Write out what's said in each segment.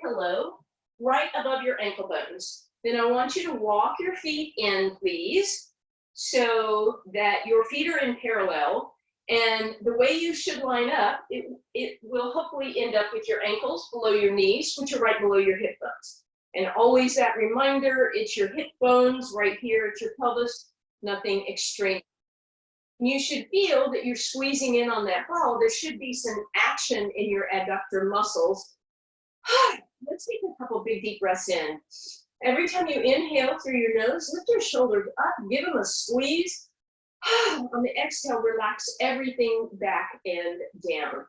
pillow right above your ankle bones. Then I want you to walk your feet in, please, so that your feet are in parallel. And the way you should line up, it will hopefully end up with your ankles below your knees, which are right below your hip bones. And always that reminder, it's your hip bones right here at your pelvis, nothing extreme. You should feel that you're squeezing in on that ball. There should be some action in your adductor muscles. Let's take a couple big deep breaths in. Every time you inhale through your nose, lift your shoulders up, give them a squeeze. On the exhale, relax everything back and down.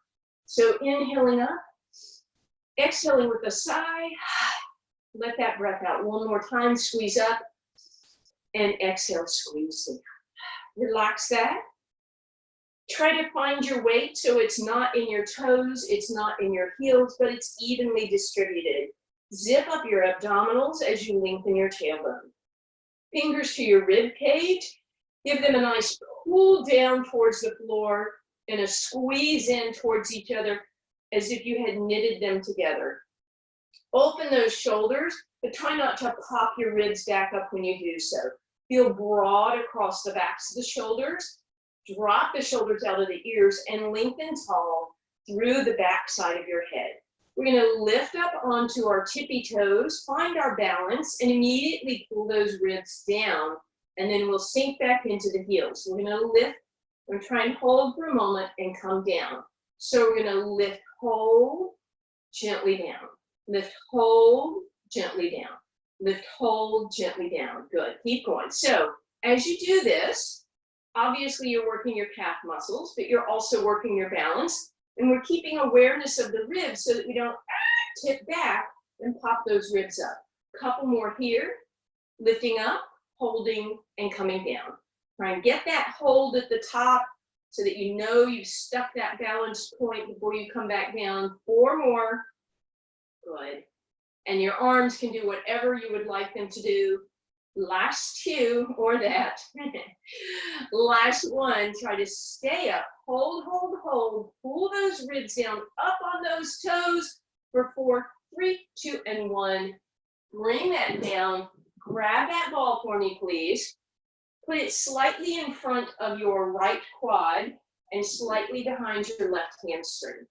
So inhaling up, exhaling with a sigh. Let that breath out. One more time, squeeze up, and exhale, squeeze down. Relax that. Try to find your weight so it's not in your toes, it's not in your heels, but it's evenly distributed. Zip up your abdominals as you lengthen your tailbone. Fingers to your rib cage. Give them a nice pull down towards the floor and a squeeze in towards each other as if you had knitted them together. Open those shoulders, but try not to pop your ribs back up when you do so. Feel broad across the backs of the shoulders. Drop the shoulders out of the ears and lengthen tall through the back side of your head. We're going to lift up onto our tippy toes, find our balance, and immediately pull those ribs down, and then we'll sink back into the heels. We're going to lift, we're going to try and hold for a moment and come down. So we're going to lift, hold, gently down. Lift, hold, gently down. Lift, hold, gently down. Good. Keep going. So as you do this, obviously you're working your calf muscles, but you're also working your balance. And we're keeping awareness of the ribs so that we don't tip back and pop those ribs up. Couple more here. Lifting up, holding, and coming down. Try and get that hold at the top so that you know you've stuck that balance point before you come back down. 4 more. Good. And your arms can do whatever you would like them to do. Last 2 or that. Last 1, try to stay up. Hold, hold, hold. Pull those ribs down, up on those toes for 4, 3, 2, and 1. Bring that down. Grab that ball for me, please. Put it slightly in front of your right quad and slightly behind your left hamstring.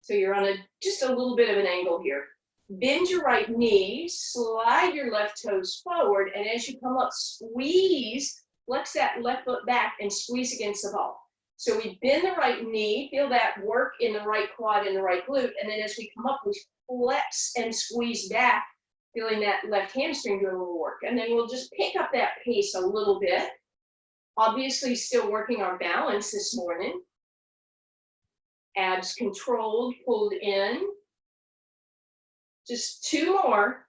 So you're on just a little bit of an angle here. Bend your right knee, slide your left toes forward, and as you come up, squeeze, flex that left foot back and squeeze against the ball. So we bend the right knee, feel that work in the right quad and the right glute, and then as we come up, we flex and squeeze back, feeling that left hamstring doing a little work. And then we'll just pick up that pace a little bit. Obviously still working our balance this morning. Abs controlled, pulled in. Just 2 more.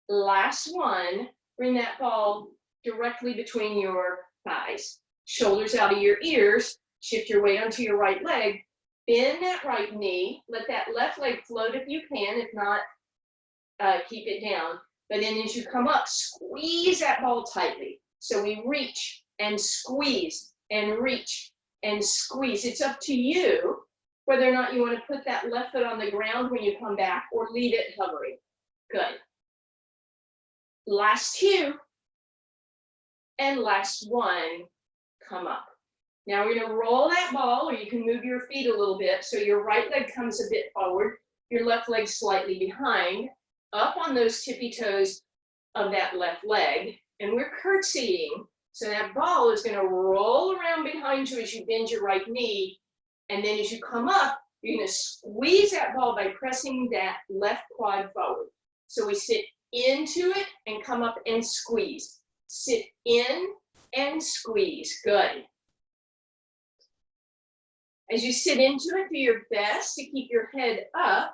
Last 1. Bring that ball directly between your thighs. Shoulders out of your ears. Shift your weight onto your right leg. Bend that right knee. Let that left leg float if you can. If not, keep it down. But then as you come up, squeeze that ball tightly. So we reach and squeeze and reach and squeeze. It's up to you whether or not you want to put that left foot on the ground when you come back or leave it hovering. Good. Last 2. And last 1. Come up. Now we're going to roll that ball, or you can move your feet a little bit. So your right leg comes a bit forward, your left leg slightly behind, up on those tippy toes of that left leg. And we're curtsying. So that ball is going to roll around behind you as you bend your right knee. And then as you come up, you're going to squeeze that ball by pressing that left quad forward. So we sit into it and come up and squeeze. Sit in and squeeze. Good. As you sit into it, do your best to keep your head up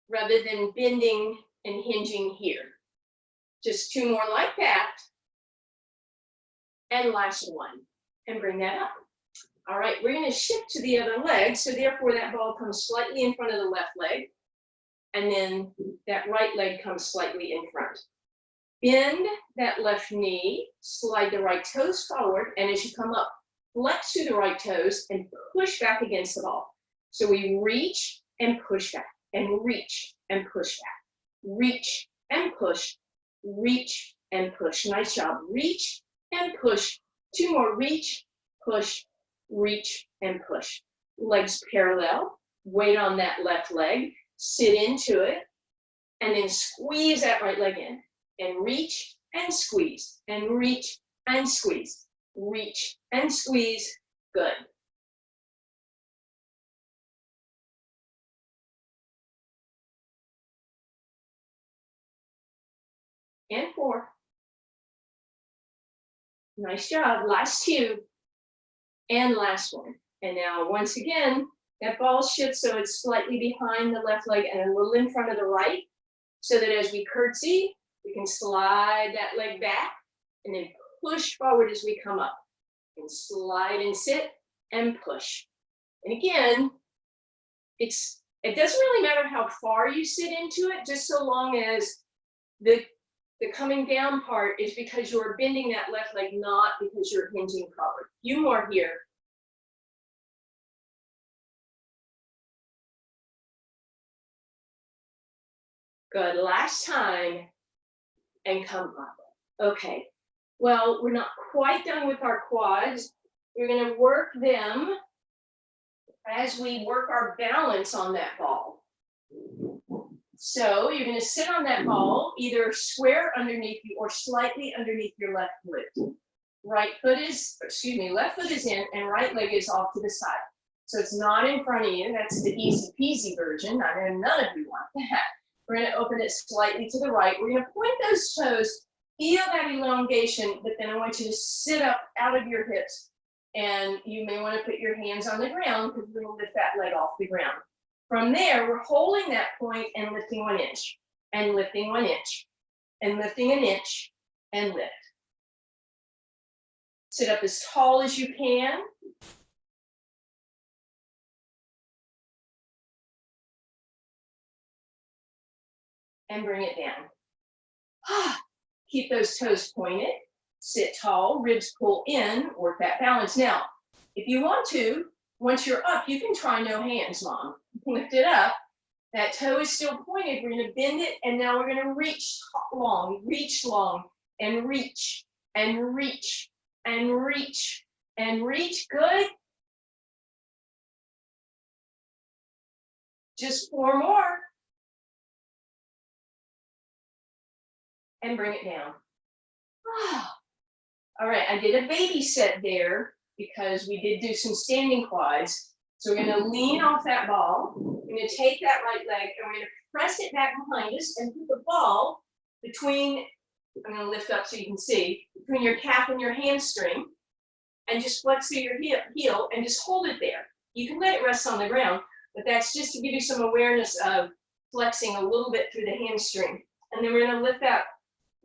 rather than bending and hinging here. Just 2 more like that. And last 1. And bring that up. All right, we're going to shift to the other leg. So therefore, that ball comes slightly in front of the left leg. And then that right leg comes slightly in front. Bend that left knee, slide the right toes forward. And as you come up, flex through the right toes and push back against the ball. So we reach and push back, and reach and push back. Reach and push, reach and push. Nice job. Reach and push. 2 more. Reach, push, reach, and push. Legs parallel. Weight on that left leg. Sit into it. And then squeeze that right leg in. And reach and squeeze. And reach and squeeze. Reach and squeeze. Good. And 4. Nice job. Last 2. And last one. And now once again, that ball shifts so it's slightly behind the left leg and a little in front of the right, so that as we curtsy, we can slide that leg back and then push forward as we come up. And slide and sit and push. And again, it doesn't really matter how far you sit into it, just so long as the coming down part is because you're bending that left leg, not because you're hinging forward. Few more here. Good. Last time. And come up. Okay. Well, we're not quite done with our quads. We're going to work them as we work our balance on that ball. So you're going to sit on that ball, either square underneath you or slightly underneath your left foot. Left foot is in and right leg is off to the side. So it's not in front of you. That's the easy peasy version. I know none of you want that. We're going to open it slightly to the right. We're going to point those toes, feel that elongation, but then I want you to sit up out of your hips. And you may want to put your hands on the ground because we're going to lift that leg off the ground. From there, we're holding that point and lifting 1 inch, and lifting 1 inch, and lifting an inch, and lift. Sit up as tall as you can. And bring it down. Keep those toes pointed. Sit tall, ribs pull in, work that balance. Now, if you want to, once you're up, you can try no hands, Mom. Lift it up. That toe is still pointed. We're going to bend it, and now we're going to reach long, and reach, and reach, and reach, and reach. Good. Just 4 more. And bring it down. All right, I did a baby set there because we did do some standing quads. So we're going to lean off that ball. We're going to take that right leg and we're going to press it back behind us and put the ball between, I'm going to lift up so you can see, between your calf and your hamstring, and just flex through your heel and just hold it there. You can let it rest on the ground, but that's just to give you some awareness of flexing a little bit through the hamstring. And then we're going to lift that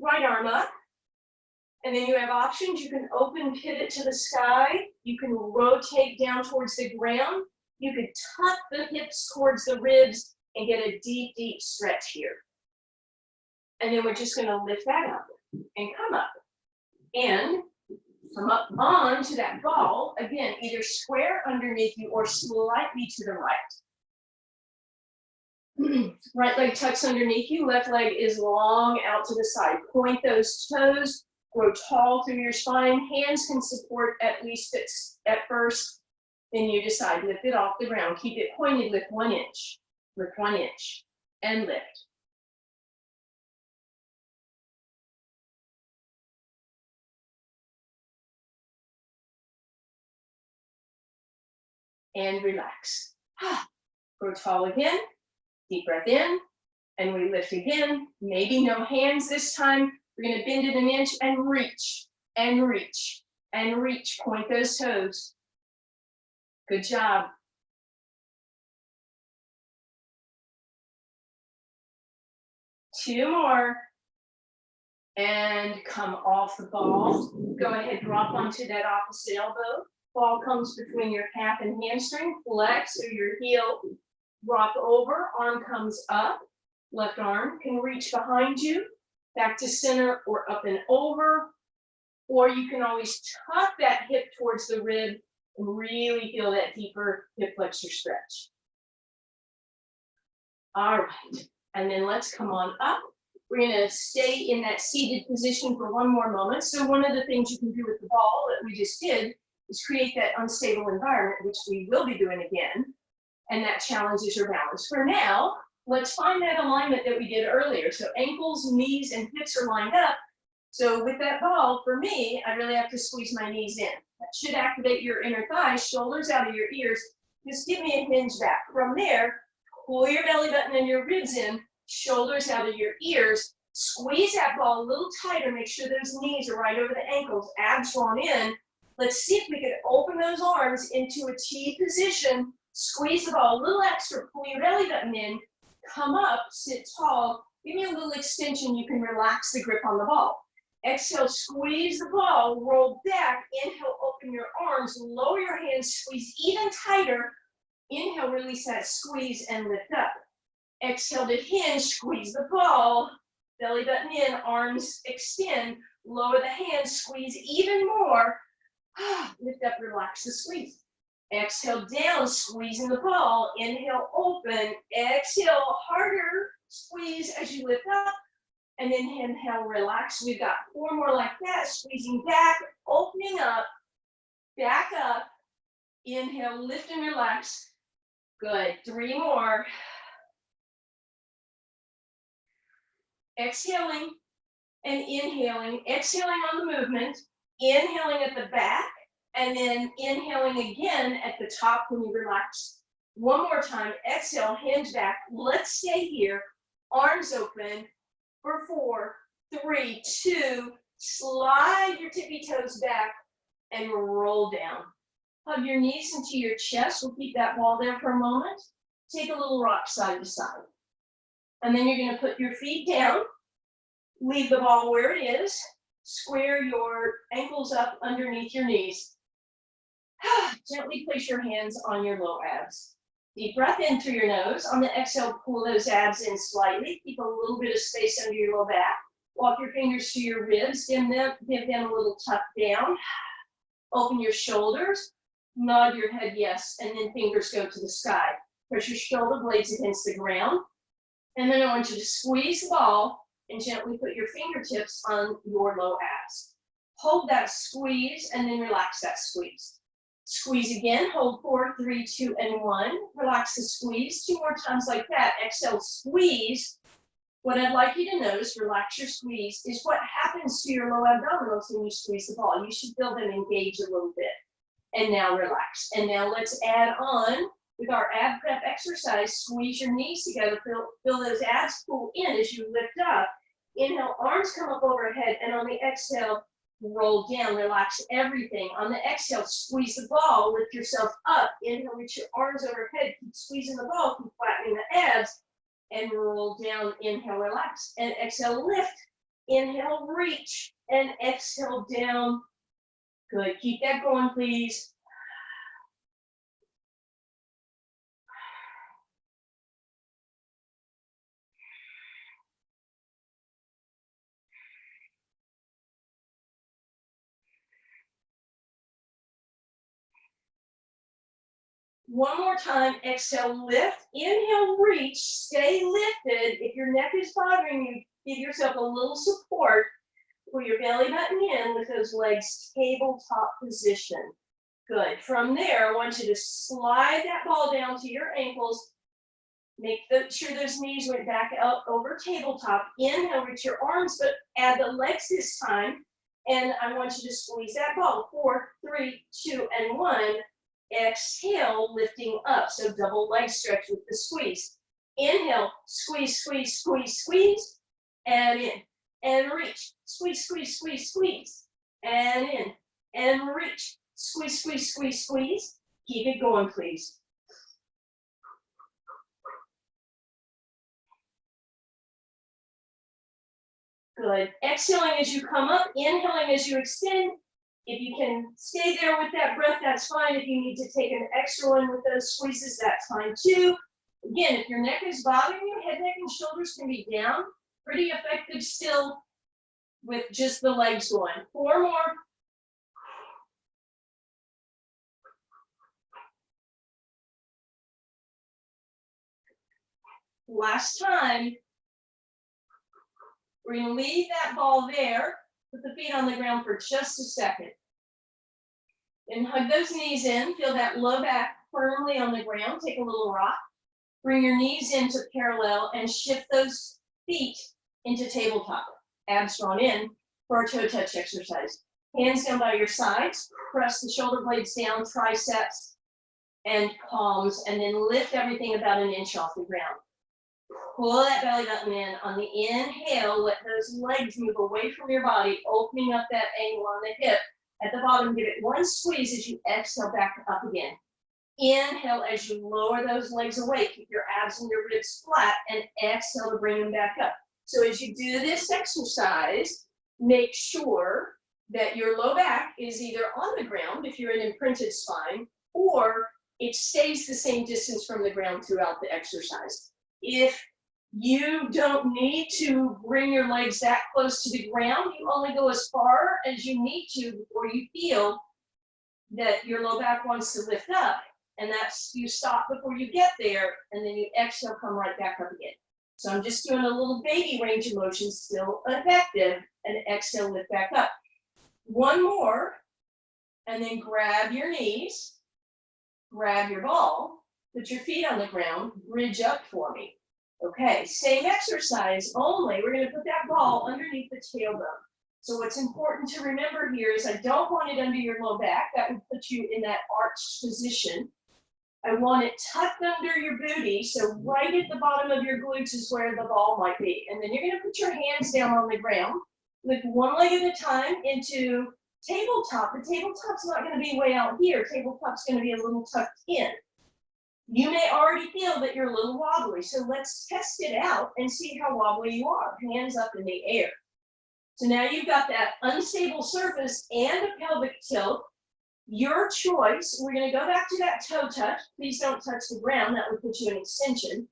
right arm up. And then you have options. You can open pivot to the sky. You can rotate down towards the ground. You could tuck the hips towards the ribs and get a deep, deep stretch here. And then we're just going to lift that up and come up. And come up onto that ball. Again, either square underneath you or slightly to the right. Right leg tucks underneath you. Left leg is long out to the side. Point those toes. Grow tall through your spine. Hands can support at least at first. Then you decide, lift it off the ground. Keep it pointed, lift 1 inch. Lift 1 inch. And lift. And relax. Grow tall again. Deep breath in. And we lift again. Maybe no hands this time. We're going to bend it 1 inch and reach, and reach, and reach. Point those toes. Good job. Two more. And come off the ball. Go ahead, drop onto that opposite elbow. Ball comes between your calf and hamstring. Flex through your heel. Rock over. Arm comes up. Left arm can reach behind you. Back to center or up and over, or you can always tuck that hip towards the rib and really feel that deeper hip flexor stretch. All right. And then let's come on up. We're going to stay in that seated position for one more moment. So one of the things you can do with the ball that we just did is create that unstable environment, which we will be doing again. And that challenges your balance. For now, let's find that alignment that we did earlier. So ankles, knees, and hips are lined up. So with that ball, for me, I really have to squeeze my knees in. That should activate your inner thighs, shoulders out of your ears. Just give me a hinge back. From there, pull your belly button and your ribs in, shoulders out of your ears. Squeeze that ball a little tighter. Make sure those knees are right over the ankles, abs drawn in. Let's see if we can open those arms into a T position. Squeeze the ball a little extra, pull your belly button in, come up, sit tall. Give me a little extension. You can relax the grip on the ball. Exhale, squeeze the ball, roll back. Inhale, open your arms, lower your hands, squeeze even tighter. Inhale, release that squeeze and lift up. Exhale to hinge, squeeze the ball, belly button in, arms extend, lower the hands, squeeze even more. Lift up, relax the squeeze. Exhale down, squeezing the ball. Inhale, open. Exhale, harder, squeeze as you lift up. And then inhale, relax. We've got 4 more like that. Squeezing back, opening up, back up. Inhale, lift and relax. Good. 3 more. Exhaling and inhaling. Exhaling on the movement. Inhaling at the back. And then inhaling again at the top when you relax. One more time. Exhale, hinge back. Let's stay here. Arms open. For 4, 3, 2, slide your tippy toes back and roll down. Hug your knees into your chest. We'll keep that wall there for a moment. Take a little rock side to side. And then you're going to put your feet down. Leave the ball where it is. Square your ankles up underneath your knees. Gently place your hands on your low abs. Deep breath in through your nose. On the exhale, pull those abs in slightly. Keep a little bit of space under your low back. Walk your fingers to your ribs. Give them a little tuck down. Open your shoulders. Nod your head yes, and then fingers go to the sky. Press your shoulder blades against the ground. And then I want you to squeeze the ball and gently put your fingertips on your low abs. Hold that squeeze and then relax that squeeze. Squeeze again, hold 4, 3, 2, and 1. Relax the squeeze, 2 more times like that. Exhale, squeeze. What I'd like you to notice, relax your squeeze, is what happens to your low abdominals when you squeeze the ball. You should feel them engage a little bit. And now relax. And now let's add on with our ab prep exercise. Squeeze your knees together, feel those abs pull in as you lift up. Inhale, arms come up overhead, and on the exhale, roll down, relax everything. On the exhale, squeeze the ball, lift yourself up. Inhale, reach your arms overhead, keep squeezing the ball, keep flattening the abs, and roll down. Inhale, relax, and exhale, lift. Inhale, reach, and exhale, down. Good, keep that going, please. One more time, exhale, lift, inhale, reach, stay lifted. If your neck is bothering you, give yourself a little support. Pull your belly button in with those legs tabletop position. Good. From there, I want you to slide that ball down to your ankles. Make sure those knees went back out over tabletop. Inhale, reach your arms, but add the legs this time. And I want you to squeeze that ball. 4, 3, 2, and 1. Exhale, lifting up. So double leg stretch with the squeeze. Inhale, squeeze, squeeze, squeeze, squeeze, and in. And reach. Squeeze, squeeze, squeeze, squeeze. And in. And reach. Squeeze, squeeze, squeeze, squeeze. Keep it going, please. Good. Exhaling as you come up, inhaling as you extend. If you can stay there with that breath, that's fine. If you need to take an extra one with those squeezes, that's fine too. Again, if your neck is bothering you, head, neck, and shoulders can be down. Pretty effective still with just the legs going. 4 more. Last time. We're going to leave that ball there, put the feet on the ground for just a second. And hug those knees in, feel that low back firmly on the ground. Take a little rock. Bring your knees into parallel and shift those feet into tabletop. Abs drawn in for our toe touch exercise. Hands down by your sides. Press the shoulder blades down, triceps and palms, and then lift everything about an inch off the ground. Pull that belly button in. On the inhale, let those legs move away from your body, opening up that angle on the hip. At the bottom, give it one squeeze as you exhale back up again. Inhale as you lower those legs away. Keep your abs and your ribs flat, and exhale to bring them back up. So as you do this exercise, make sure that your low back is either on the ground if you're an imprinted spine, or it stays the same distance from the ground throughout the exercise. If you don't need to bring your legs that close to the ground, you only go as far as you need to before you feel that your low back wants to lift up. And that's, you stop before you get there, and then you exhale, come right back up again. So I'm just doing a little baby range of motion, still effective, and exhale, lift back up. One more, and then grab your knees, grab your ball, put your feet on the ground, bridge up for me. Okay, same exercise, only we're going to put that ball underneath the tailbone. So what's important to remember here is I don't want it under your low back. That would put you in that arched position. I want it tucked under your booty, so right at the bottom of your glutes is where the ball might be. And then you're going to put your hands down on the ground, lift one leg at a time into tabletop. The tabletop's not going to be way out here. Tabletop's going to be a little tucked in. You may already feel that you're a little wobbly, so let's test it out and see how wobbly you are. Hands up in the air. So now you've got that unstable surface and a pelvic tilt. Your choice. We're going to go back to that toe touch. Please don't touch the ground. That would put you in extension.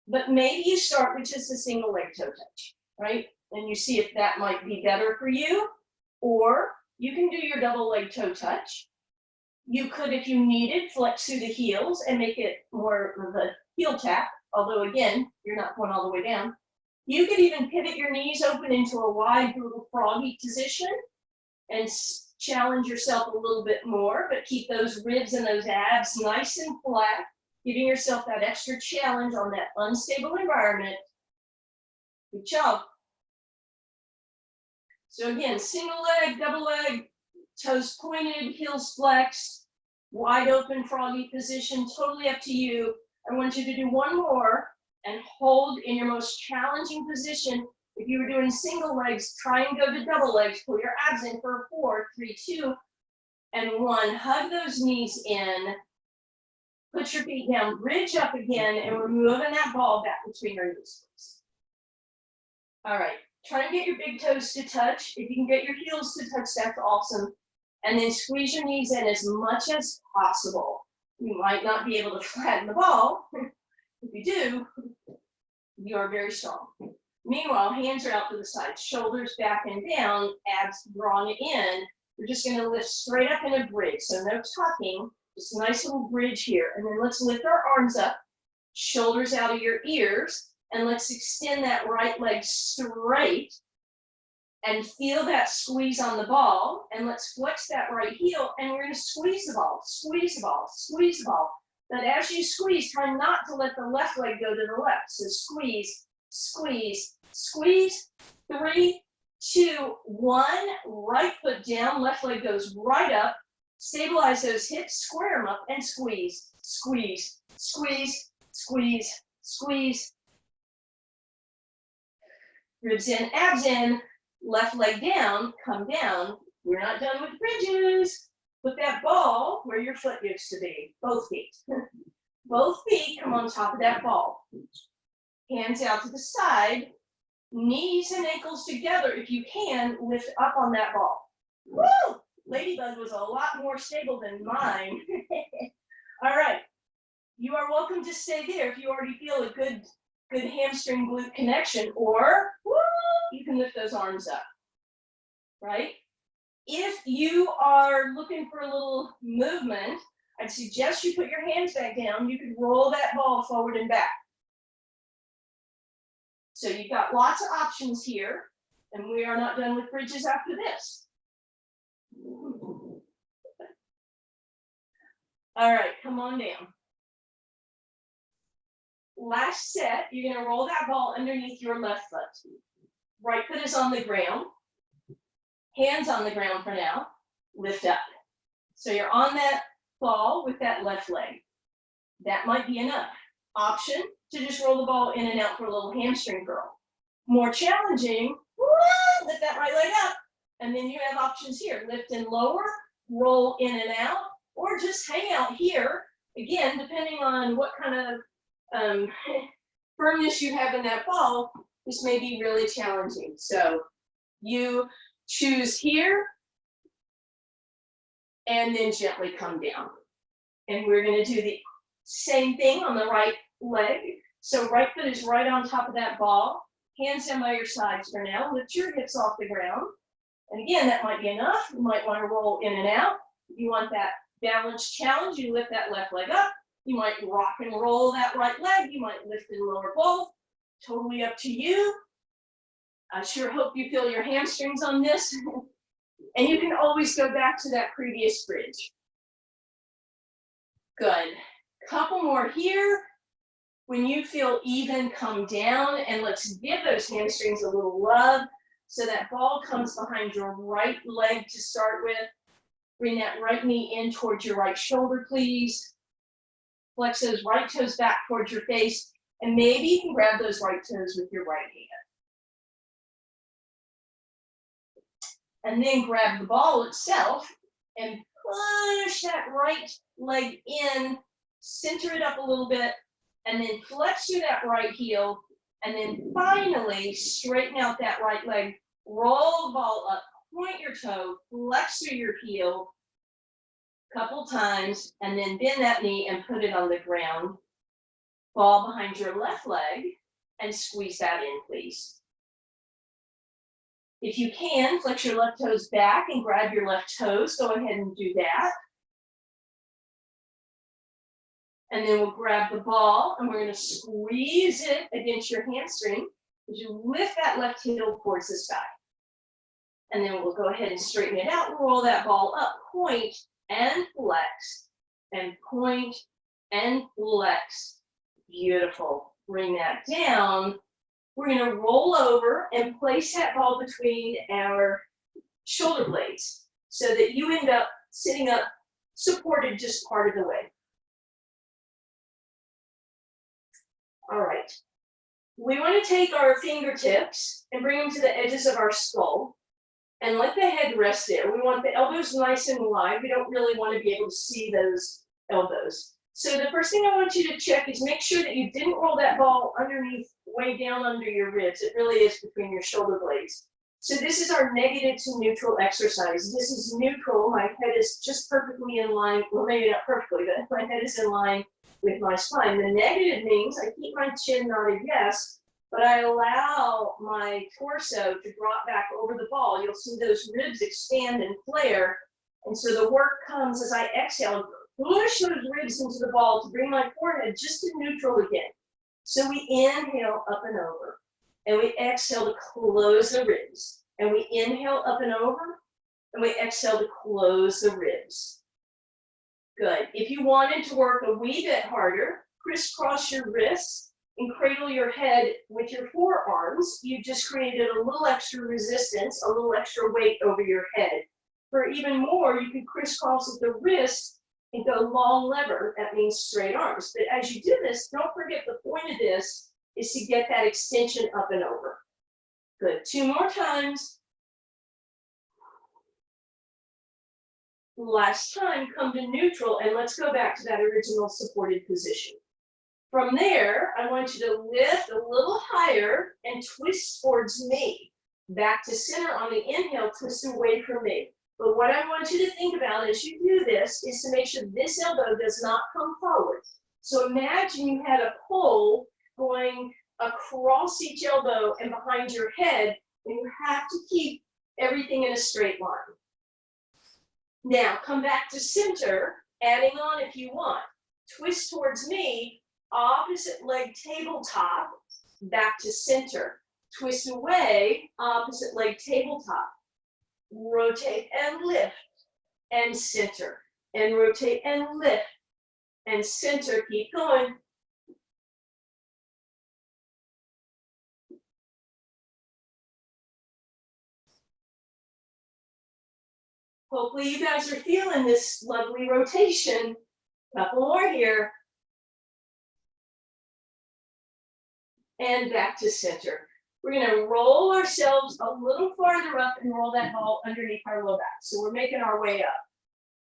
But maybe you start with just a single leg toe touch, right? And you see if that might be better for you. Or you can do your double leg toe touch. You could, if you needed, flex through the heels and make it more of a heel tap. Although, again, you're not going all the way down. You could even pivot your knees open into a wide little froggy position and challenge yourself a little bit more, but keep those ribs and those abs nice and flat, giving yourself that extra challenge on that unstable environment. Good job. So again, single leg, double leg, toes pointed, heels flexed, wide open froggy position, totally up to you. I want you to do one more and hold in your most challenging position. If you were doing single legs, try and go to double legs. Pull your abs in for 4, 3, 2, and 1. Hug those knees in. Put your feet down, bridge up again, and we're moving that ball back between your knees. All right, try and get your big toes to touch. If you can get your heels to touch, that's awesome. And then squeeze your knees in as much as possible. You might not be able to flatten the ball. If you do, you are very strong. Meanwhile, hands are out to the side, shoulders back and down, abs drawn in. We're just going to lift straight up in a bridge. So no tucking, just a nice little bridge here. And then let's lift our arms up, shoulders out of your ears, and let's extend that right leg straight and feel that squeeze on the ball. And let's flex that right heel, and we're going to squeeze the ball, squeeze the ball, squeeze the ball. But as you squeeze, try not to let the left leg go to the left. So squeeze, squeeze, squeeze. 3, 2, 1. Right foot down, left leg goes right up. Stabilize those hips, square them up, and squeeze, squeeze, squeeze, squeeze, squeeze. Ribs in, abs in, left leg down, come down. We're not done with bridges. Put that ball where your foot used to be, both feet. Both feet come on top of that ball. Hands out to the side, knees and ankles together. If you can, lift up on that ball. Woo! Ladybug was a lot more stable than mine. All right. You are welcome to stay there if you already feel a good hamstring glute connection, or woo, you can lift those arms up, right? If you are looking for a little movement, I'd suggest you put your hands back down. You could roll that ball forward and back. So you've got lots of options here, and we are not done with bridges after this. All right, come on down. Last set, you're gonna roll that ball underneath your left foot. Right foot is on the ground. Hands on the ground for now. Lift up. So you're on that ball with that left leg. That might be enough. Option to just roll the ball in and out for a little hamstring curl. More challenging, lift that right leg up. And then you have options here. Lift and lower, roll in and out, or just hang out here. Again, depending on what kind of firmness you have in that ball, this may be really challenging. So you choose here and then gently come down. And we're going to do the same thing on the right leg. So right foot is right on top of that ball. Hands down by your sides for now. Lift your hips off the ground. And again, that might be enough. You might want to roll in and out. If you want that balance challenge, you lift that left leg up. You might rock and roll that right leg. You might lift and lower both. Totally up to you. I sure hope you feel your hamstrings on this. And you can always go back to that previous bridge. Good. Couple more here. When you feel even, come down, and let's give those hamstrings a little love. So that ball comes behind your right leg to start with. Bring that right knee in towards your right shoulder, please. Flex those right toes back towards your face, and maybe you can grab those right toes with your right hand. And then grab the ball itself and push that right leg in, center it up a little bit, and then flex through that right heel, and then finally straighten out that right leg, roll the ball up, point your toe, flex through your heel a couple times, and then bend that knee and put it on the ground. Ball behind your left leg, and squeeze that in, please. If you can, flex your left toes back and grab your left toes. Go ahead and do that. And then we'll grab the ball, and we're going to squeeze it against your hamstring as you lift that left heel towards the sky. And then we'll go ahead and straighten it out and roll that ball up. Point and flex, and point and flex. Beautiful. Bring that down. We're going to roll over and place that ball between our shoulder blades so that you end up sitting up supported just part of the way. All right. We want to take our fingertips and bring them to the edges of our skull and let the head rest there. We want the elbows nice and wide. We don't really want to be able to see those elbows. So the first thing I want you to check is make sure that you didn't roll that ball underneath, way down under your ribs. It really is between your shoulder blades. So this is our negative to neutral exercise. This is neutral. My head is just perfectly in line. Well, maybe not perfectly, but my head is in line with my spine. The negative means I keep my chin knotted, yes, but I allow my torso to drop back over the ball. You'll see those ribs expand and flare. And so the work comes as I exhale, push those ribs into the ball to bring my forehead just to neutral again. So we inhale up and over, and we exhale to close the ribs. And we inhale up and over, and we exhale to close the ribs. Good. If you wanted to work a wee bit harder, crisscross your wrists and cradle your head with your forearms. You just created a little extra resistance, a little extra weight over your head. For even more, you could crisscross with the wrists and go long lever. That means straight arms. But as you do this, don't forget the point of this is to get that extension up and over. Good. 2 more times. Last time, come to neutral, and let's go back to that original supported position. From there, I want you to lift a little higher and twist towards me. Back to center on the inhale, twist away from me. But what I want you to think about as you do this is to make sure this elbow does not come forward. So imagine you had a pole going across each elbow and behind your head, and you have to keep everything in a straight line. Now, come back to center, adding on if you want. Twist towards me, opposite leg tabletop, back to center. Twist away, opposite leg tabletop. Rotate and lift, and center. And rotate and lift, and center. Keep going. Hopefully you guys are feeling this lovely rotation. Couple more here. And back to center. We're going to roll ourselves a little farther up and roll that ball underneath our low back. So we're making our way up.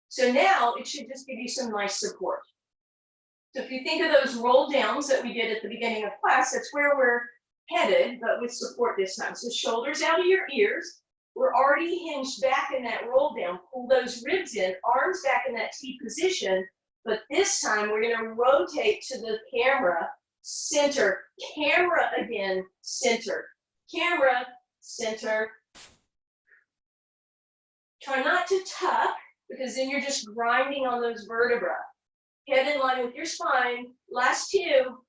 So now it should just give you some nice support. So if you think of those roll downs that we did at the beginning of class, that's where we're headed, but with support this time. So shoulders out of your ears. We're already hinged back in that roll down. Pull those ribs in, arms back in that T position. But this time we're going to rotate to the camera, center, camera again, center, camera, center. Try not to tuck, because then you're just grinding on those vertebrae. Head in line with your spine. Last two.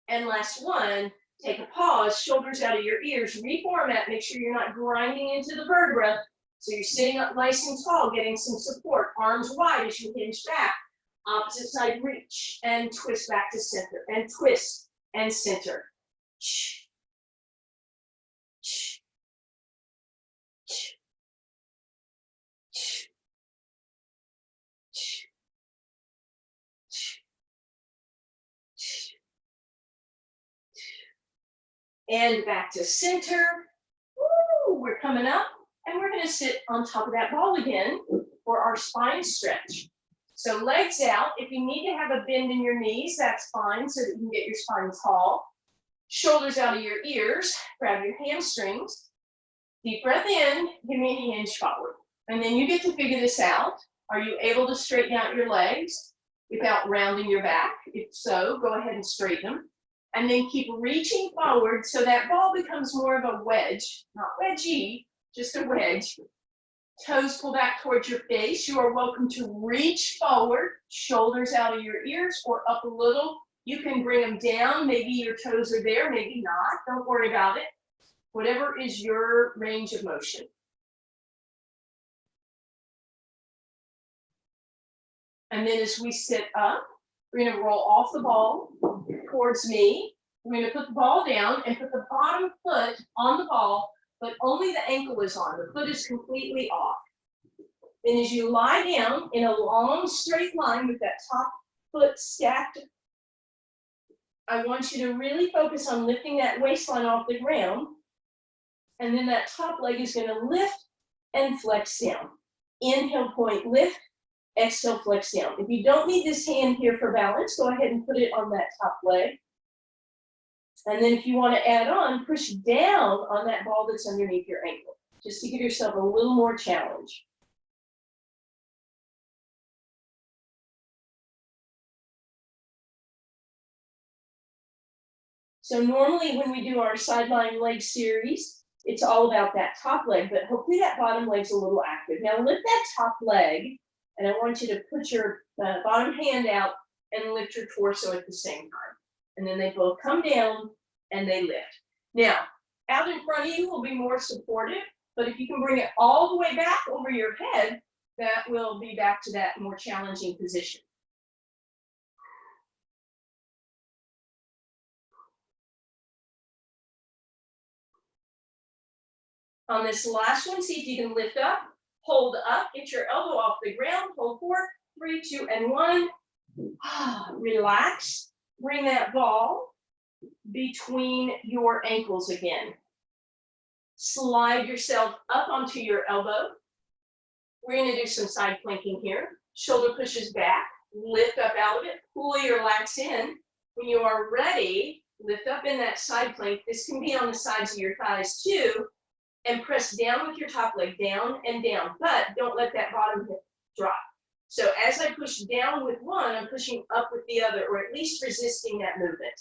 And last one. Take a pause, shoulders out of your ears, reformat, make sure you're not grinding into the vertebra. So you're sitting up nice and tall, getting some support, arms wide as you hinge back. Opposite side reach, and twist back to center, and twist, and center. And back to center. Woo, we're coming up, and we're going to sit on top of that ball again for our spine stretch. So legs out. If you need to have a bend in your knees, that's fine, so that you can get your spine tall. Shoulders out of your ears. Grab your hamstrings. Deep breath in. Give me a hinge forward. And then you get to figure this out. Are you able to straighten out your legs without rounding your back? If so, go ahead and straighten them. And then keep reaching forward so that ball becomes more of a wedge, not wedgie, just a wedge. Toes pull back towards your face. You are welcome to reach forward, shoulders out of your ears or up a little. You can bring them down. Maybe your toes are there, maybe not. Don't worry about it. Whatever is your range of motion. And then as we sit up, we're going to roll off the ball towards me. We're going to put the ball down and put the bottom foot on the ball, but only the ankle is on. The foot is completely off. Then as you lie down in a long straight line with that top foot stacked, I want you to really focus on lifting that waistline off the ground. And then that top leg is going to lift and flex down. Inhale, point, lift. Exhale, flex down. If you don't need this hand here for balance, go ahead and put it on that top leg. And then if you want to add on, push down on that ball that's underneath your ankle, just to give yourself a little more challenge. So normally when we do our sideline leg series, it's all about that top leg, but hopefully that bottom leg's a little active. Now lift that top leg, and I want you to put your bottom hand out and lift your torso at the same time. And then they both come down and they lift. Now, out in front of you will be more supportive, but if you can bring it all the way back over your head, that will be back to that more challenging position. On this last one, see if you can lift up, hold up, get your elbow off the ground, hold 4, 3, 2, and 1. Relax, bring that ball between your ankles again. Slide yourself up onto your elbow. We're going to do some side planking here. Shoulder pushes back, lift up out of it, pull your lats in. When you are ready, lift up in that side plank. This can be on the sides of your thighs too. And press down with your top leg, down and down, but don't let that bottom hip drop. So as I push down with one, I'm pushing up with the other, or at least resisting that movement.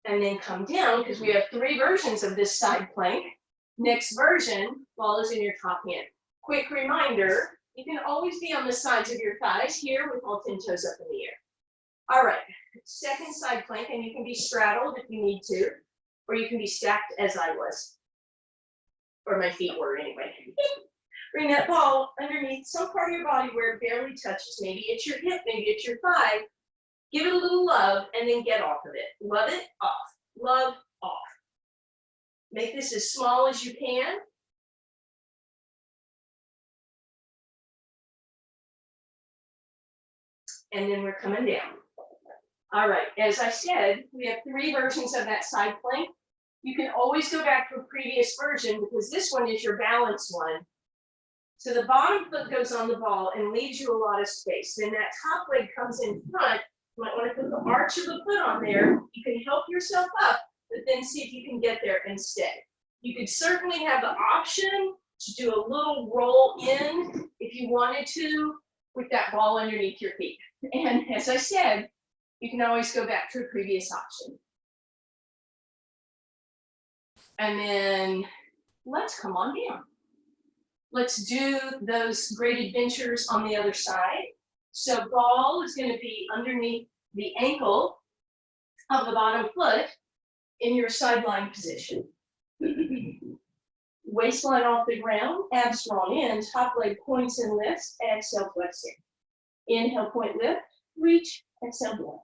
And then come down, because we have 3 versions of this side plank. Next version, ball is in your top hand. Quick reminder, You can always be on the sides of your thighs here with all 10 toes up in the air. All right, second side plank, and you can be straddled if you need to, or you can be stacked as I was, or my feet were anyway. Bring that ball underneath some part of your body where it barely touches. Maybe it's your hip, maybe it's your thigh. Give it a little love and then get off of it. Love it, off. Love, off. Make this as small as you can. And then we're coming down. All right, as I said, we have 3 versions of that side plank. You can always go back to a previous version because this one is your balance one. So the bottom foot goes on the ball and leaves you a lot of space. Then that top leg comes in front. You might want to put the arch of the foot on there. You can help yourself up, but then see if you can get there and stay. You could certainly have the option to do a little roll in if you wanted to with that ball underneath your feet. And as I said, you can always go back to a previous option. And then let's come on down. Let's do those great adventures on the other side. So ball is going to be underneath the ankle of the bottom foot in your sideline position. Waistline off the ground, abs drawn in, top leg points and lifts, exhale, flex in. Inhale, point, lift, reach, exhale, down.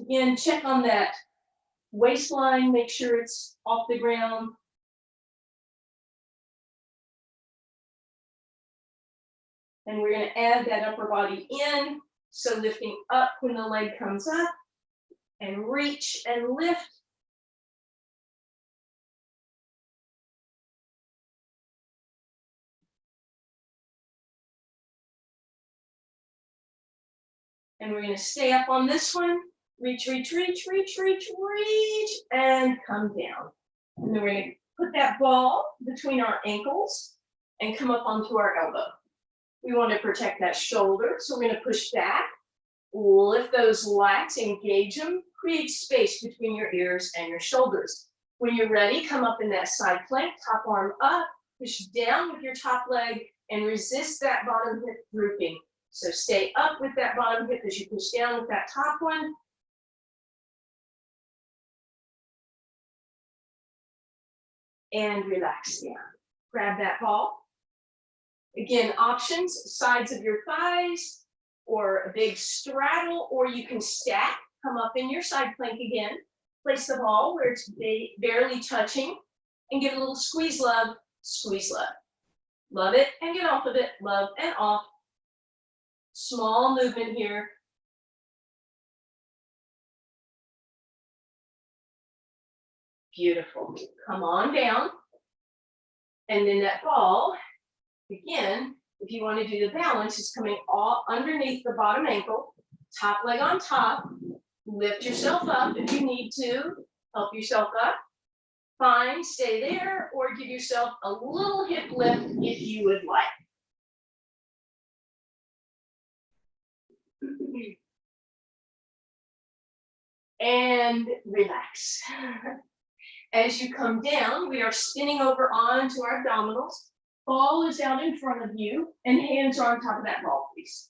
Again, check on that waistline, make sure it's off the ground. And we're going to add that upper body in. So lifting up when the leg comes up and reach and lift. And we're going to stay up on this one. Reach, reach, reach, reach, reach, reach, and come down. And then we're going to put that ball between our ankles and come up onto our elbow. We want to protect that shoulder, so we're going to push back, lift those lats, engage them, create space between your ears and your shoulders. When you're ready, come up in that side plank, top arm up, push down with your top leg, and resist that bottom hip drooping. So stay up with that bottom hip as you push down with that top one. And relax down. Grab that ball. Again, options, sides of your thighs, or a big straddle, or you can stack, come up in your side plank again. Place the ball where it's barely touching, and give a little squeeze, love, squeeze, love. Love it, and get off of it, love, and off. Small movement here. Beautiful. Come on down. And then that ball, again, if you want to do the balance, is coming all underneath the bottom ankle, top leg on top. Lift yourself up if you need to. Help yourself up. Fine, stay there, or give yourself a little hip lift if you would like. And relax. As you come down, we are spinning over onto our abdominals. Ball is out in front of you, and hands are on top of that ball, please.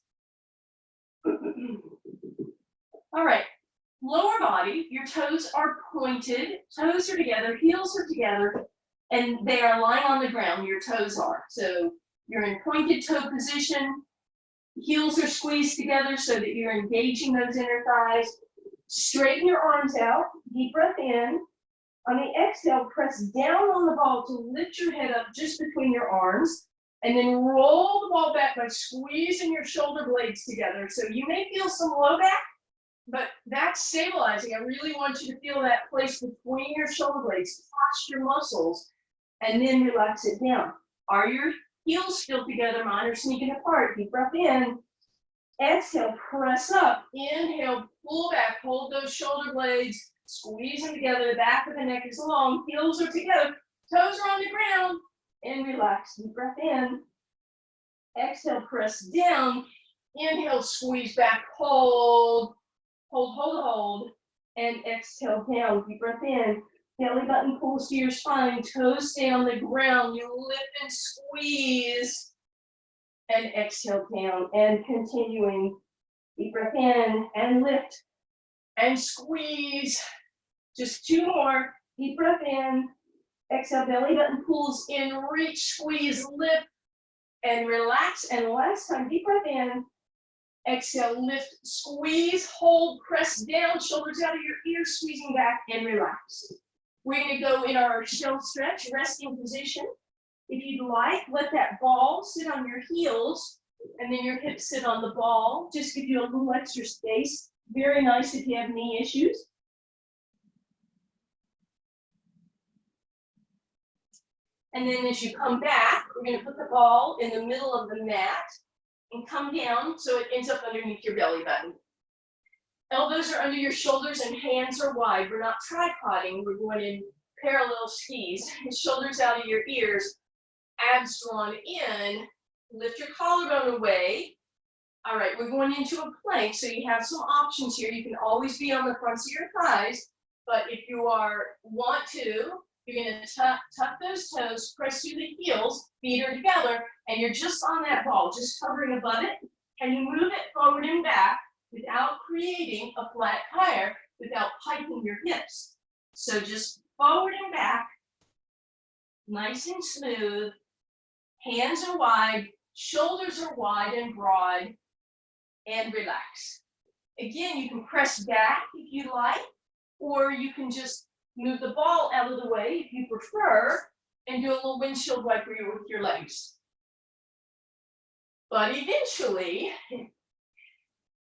All right, lower body, your toes are pointed, toes are together, heels are together, and they are lying on the ground, your toes are. So you're in pointed toe position, heels are squeezed together so that you're engaging those inner thighs. Straighten your arms out, deep breath in. On the exhale, press down on the ball to lift your head up just between your arms, and then roll the ball back by squeezing your shoulder blades together. So you may feel some low back, but that's stabilizing. I really want you to feel that place between your shoulder blades, posture muscles, and then relax it down. Are your heels still together? Mine are sneaking apart. Deep breath in. Exhale, press up. Inhale, pull back, hold those shoulder blades, squeeze them together. The back of the neck is long, heels are together, toes are on the ground, and relax. Deep breath in. Exhale, press down. Inhale, squeeze back, hold, hold, hold, hold, and exhale down. Deep breath in. Belly button pulls to your spine, toes stay on the ground. You lift and squeeze. And exhale down and continuing. Deep breath in and lift and squeeze. Just 2 more. Deep breath in. Exhale, belly button pulls in, reach, squeeze, lift, and relax. And last time, deep breath in. Exhale, lift, squeeze, hold, press down, shoulders out of your ears, squeezing back and relax. We're going to go in our shell stretch, resting position. If you'd like, let that ball sit on your heels and then your hips sit on the ball. Just give you a little extra space. Very nice if you have knee issues. And then as you come back, we're going to put the ball in the middle of the mat and come down so it ends up underneath your belly button. Elbows are under your shoulders and hands are wide. We're not tripoding, we're going in parallel skis. Shoulders out of your ears, abs drawn in, lift your collarbone away. All right, we're going into a plank, so you have some options here. You can always be on the fronts of your thighs, but if you want to, you're going to tuck those toes, press through the heels, feet are together, and you're just on that ball, just hovering above it. And you move it forward and back without creating a flat tire, without piking your hips. So just forward and back, nice and smooth. Hands are wide, shoulders are wide and broad, and relax. Again, you can press back if you like, or you can just move the ball out of the way if you prefer, and do a little windshield wiper with your legs. But eventually,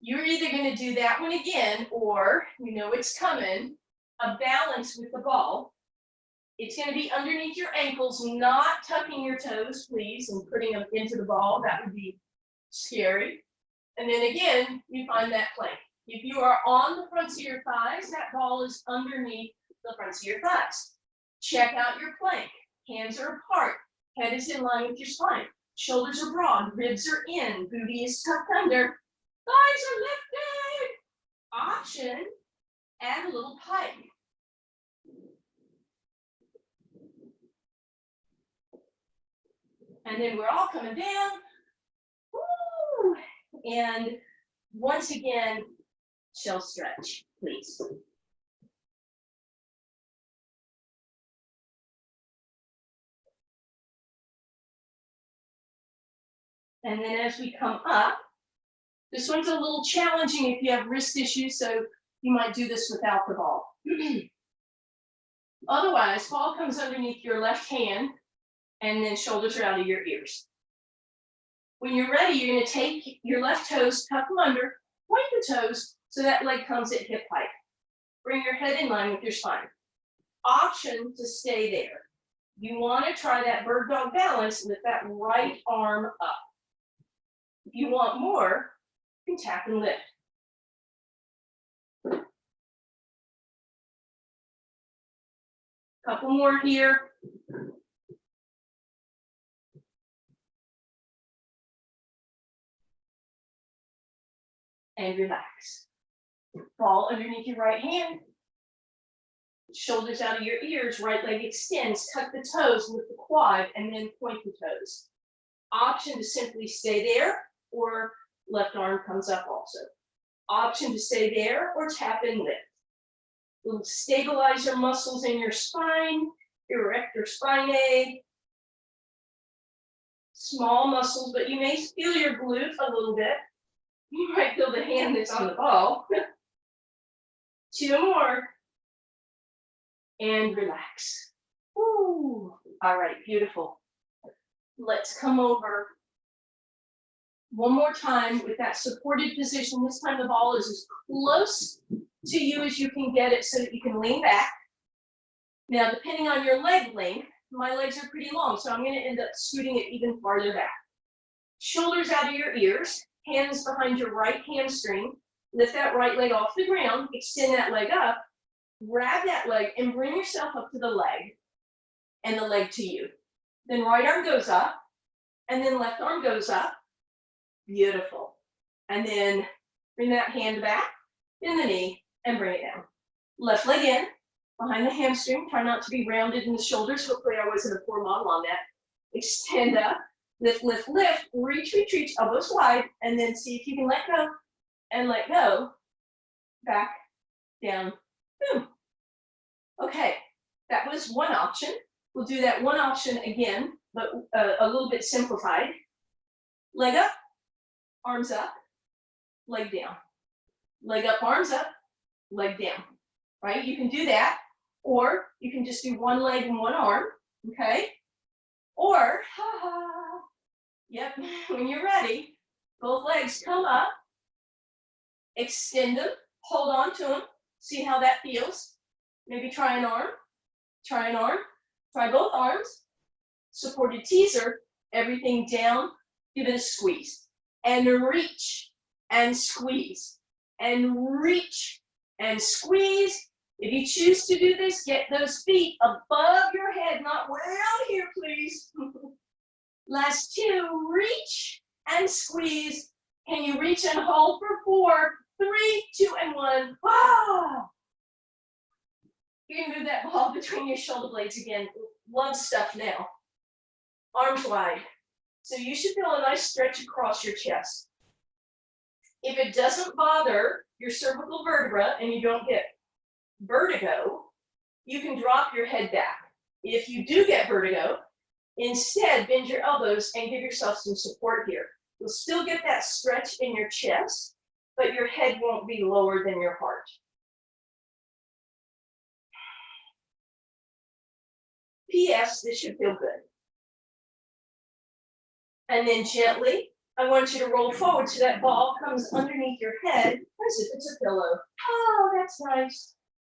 you're either going to do that one again, or you know it's coming, a balance with the ball. It's going to be underneath your ankles, not tucking your toes, please, and putting them into the ball. That would be scary. And then again, you find that plank. If you are on the fronts of your thighs, that ball is underneath the fronts of your thighs. Check out your plank. Hands are apart. Head is in line with your spine. Shoulders are broad. Ribs are in. Booty is tucked under. Thighs are lifted. Option, add a little pike. And then we're all coming down. Woo! And once again, shell stretch, please. And then as we come up, this one's a little challenging if you have wrist issues, so you might do this without the ball. Otherwise, ball comes underneath your left hand, and then shoulders are out of your ears. When you're ready, you're going to take your left toes, tuck them under, point the toes so that leg comes at hip height. Bring your head in line with your spine. Option to stay there. You want to try that bird dog balance with that right arm up. If you want more, you can tap and lift. Couple more here. And relax. Ball underneath your right hand. Shoulders out of your ears, right leg extends, tuck the toes, lift the quad, and then point the toes. Option to simply stay there, or left arm comes up also. Option to stay there, or tap and lift. Little stabilizer muscles in your spine, erector spinae. Small muscles, but you may feel your glute a little bit. You might feel the hand that's on the ball. 2 more. And relax. Woo. All right, beautiful. Let's come over one more time with that supported position. This time the ball is as close to you as you can get it so that you can lean back. Now, depending on your leg length, my legs are pretty long, so I'm going to end up scooting it even farther back. Shoulders out of your ears, hands behind your right hamstring. Lift that right leg off the ground, extend that leg up, grab that leg and bring yourself up to the leg and the leg to you. Then right arm goes up and then left arm goes up. Beautiful. And then bring that hand back, bend the knee and bring it down. Left leg in, behind the hamstring. Try not to be rounded in the shoulders. Hopefully I wasn't a poor model on that. Extend up, lift, lift, lift, reach, reach, reach, elbows wide, and then see if you can let go and let go. Back, down, boom. Okay, that was one option. We'll do that one option again, but a little bit simplified. Leg up, arms up, leg down. Leg up, arms up, leg down, right? You can do that, or you can just do one leg and one arm, okay? Or, yep, when you're ready, both legs come up, extend them, hold on to them, see how that feels. Maybe try an arm, try an arm, try both arms, supported teaser, everything down, give it a squeeze, and reach, and squeeze, and reach, and squeeze. If you choose to do this, get those feet above your head, not way out here, please. Last two, reach and squeeze. Can you reach and hold for 4, 3, 2, and 1. Ah! You can move that ball between your shoulder blades again. Love stuff now. Arms wide. So you should feel a nice stretch across your chest. If it doesn't bother your cervical vertebra and you don't get vertigo, you can drop your head back. If you do get vertigo, instead bend your elbows and give yourself some support here. You'll still get that stretch in your chest, but your head won't be lower than your heart. P.S. This should feel good. And then gently, I want you to roll forward so that ball comes underneath your head as if it's a pillow. Oh, that's nice.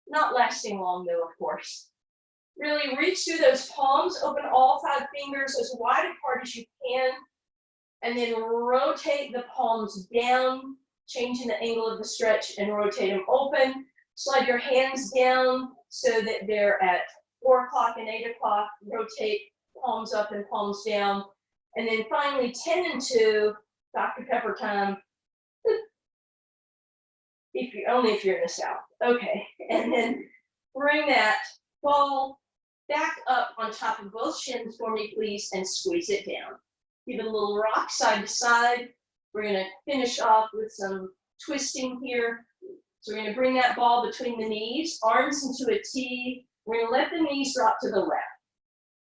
Not lasting long though, of course. Really reach through those palms, open all 5 fingers as wide apart as you can, and then rotate the palms down, changing the angle of the stretch and rotate them open. Slide your hands down so that they're at 4 o'clock and 8 o'clock. Rotate palms up and palms down. And then finally 10 and 2, Dr. Pepper time. Only if you're in the South. Okay, and then bring that ball back up on top of both shins for me, please, and squeeze it down. Give it a little rock side to side. We're gonna finish off with some twisting here. So we're gonna bring that ball between the knees, arms into a T. We're gonna let the knees drop to the left.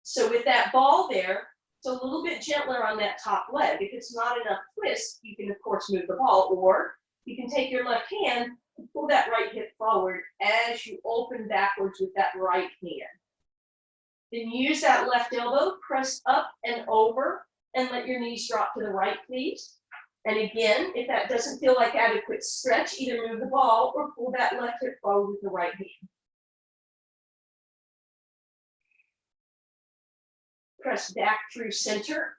So with that ball there, it's a little bit gentler on that top leg. If it's not enough twist, you can of course move the ball, or you can take your left hand and pull that right hip forward as you open backwards with that right hand. Then use that left elbow, press up and over, and let your knees drop to the right, please. And again, if that doesn't feel like adequate stretch, either move the ball or pull that left hip forward with the right hand. Press back through center.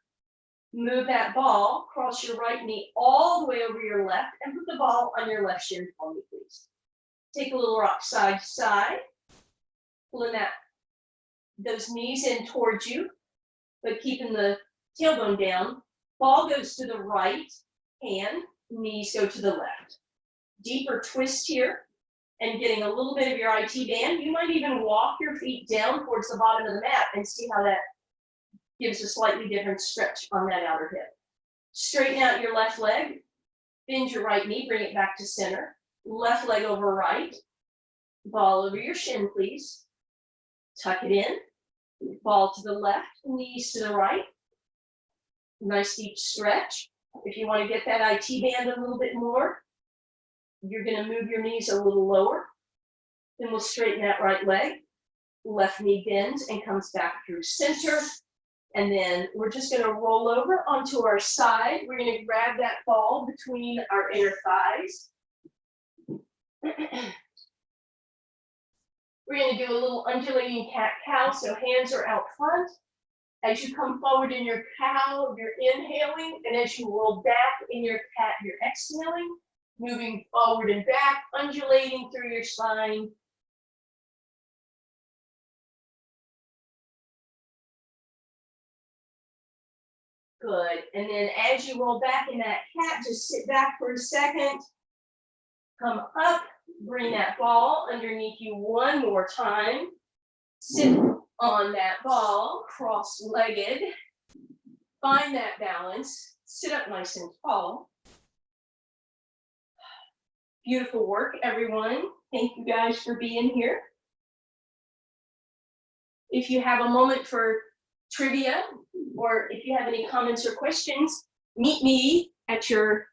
Move that ball, cross your right knee all the way over your left, and put the ball on your left shin for me, please. Take a little rock side to side, pulling those knees in towards you, but keeping the tailbone down. Ball goes to the right hand, knees go to the left. Deeper twist here, and getting a little bit of your IT band. You might even walk your feet down towards the bottom of the mat and see how that gives a slightly different stretch on that outer hip. Straighten out your left leg, bend your right knee, bring it back to center. Left leg over right, ball over your shin, please. Tuck it in, ball to the left, knees to the right. Nice deep stretch. If you want to get that IT band a little bit more, you're going to move your knees a little lower. Then we'll straighten that right leg. Left knee bends and comes back through center. And then we're just going to roll over onto our side. We're going to grab that ball between our inner thighs. We're going to do a little undulating cat-cow, so hands are out front. As you come forward in your cow, you're inhaling, and as you roll back in your cat, you're exhaling, moving forward and back, undulating through your spine. Good. And then as you roll back in that cat, just sit back for a second. Come up Bring that ball underneath you one more time. Sit on that ball, cross-legged. Find that balance. Sit up nice and tall. Beautiful work, everyone. Thank you guys for being here. If you have a moment for trivia, or if you have any comments or questions, meet me at your